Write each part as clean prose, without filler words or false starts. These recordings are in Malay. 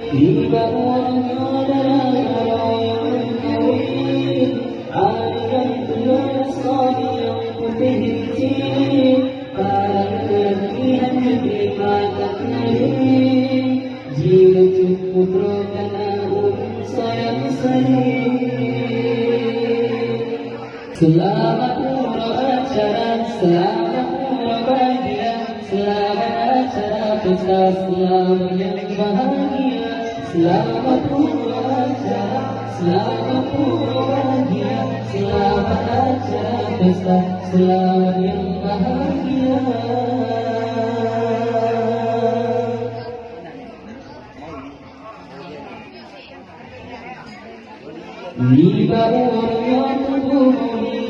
tiba orangnya dalam yang kawin, aliran tulis yang putih licin, para kelebihan di mata kering, jika putra kana sayang sayang. Selamat umrah acara, selamat umrah bahagia, selamat acara pesta, selamat yang bahagia. Selamat umrah acara, selamat umrah bahagia, selamat acara pesta, selamat yang bahagia. Tiba orangnya tubuh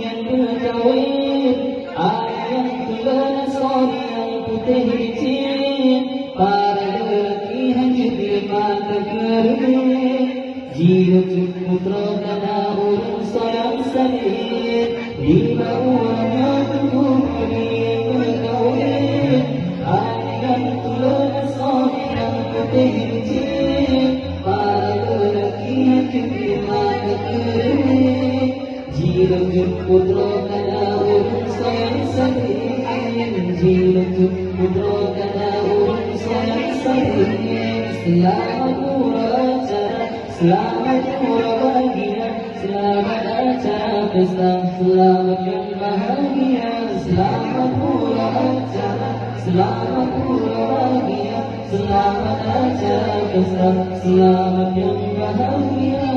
yang berkawin, ayah tulis yang putih licin, para lelaki hancur di mata kering, jika putra kana orang sayang sayang. Tiba orangnya tubuh yang berkawin, ayah tulis yang putih licin, para lelaki hancur di mata kering, jika putra kana orang sayang sayang, jika putra kana orang sayang sayang. Selamat umrah acara, selamat umrah bahagia, selamat acara pesta, selamat yang bahagia. Selamat umrah acara, selamat umrah bahagia, selamat acara pesta, selamat yang bahagia.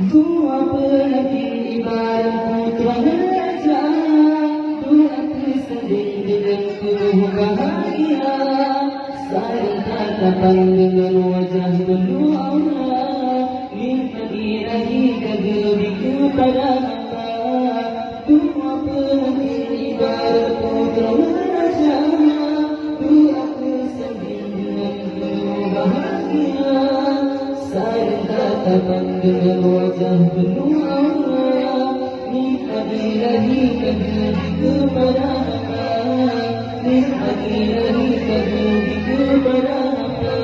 Dua pelagi ibarat putra raja, dua kesendiri dengan tubuh bahagia, saling tatapan dengan wajah penuh aura, minta dirahi lebih kepada hamba. Dua pelagi ibarat putra raja, dua kesendiri dengan tubuh bahagia, saling tatapan dengan wajah penuh aura, minta dirahi lebih kepada hamba, minta dirahi lebih kepada hamba.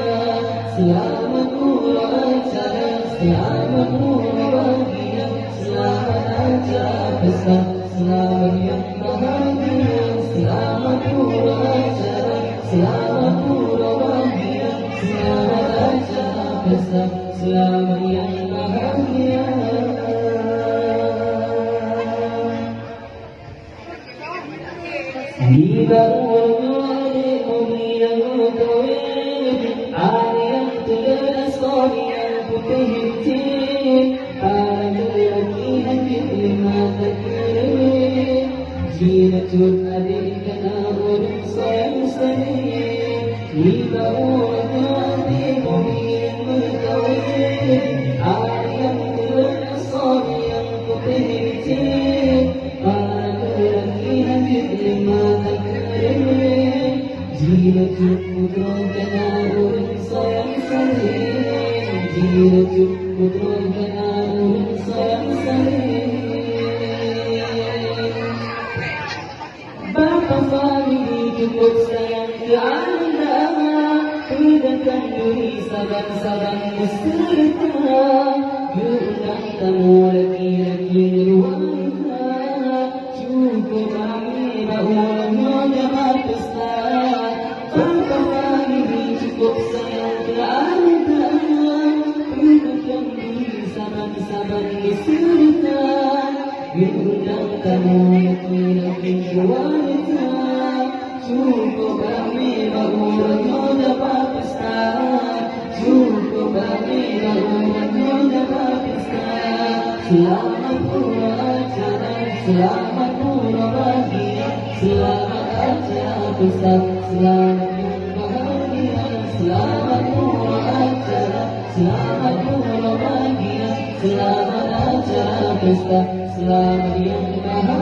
Selamat umrah acara, selamat umrah bahagia, selamat acara pesta, selamat yang bahagia. Selamat umrah acara, selamat umrah bahagia, selamat acara pesta, selamat yang bahagia. Tiba orangnya mobil yang kawin, ayah tulis yang putih licin, para lelaki hancur di mata kering, jika adik kana orang sayang sayang. Tiba orangnya mobil yang kawin, ayah tulis yang putih licin, para lelaki hancur di mata kering, jika putra kana orang sayang sayang, jika putra kana orang sayang sayang. Bapa famili cukup sayang ke anda, pedagang duri saban-saban beserta, diundang tamu laki-laki ruangka, cukup kami bahunya dapat pesta. Bapa famili cukup sayang ke anda, pedagang duri saban-saban beserta, diundang tamu laki-laki ruangka, cukup kami bahunya dapat pesta. Cukup kami bahunya dapat pesta. Selamat umrah acara, selamat umrah bahagia, selamat acara pesta, selamat yang bahagia. Selamat umrah acara, selamat umrah bahagia, selamat acara pesta, selamat yang bahagia.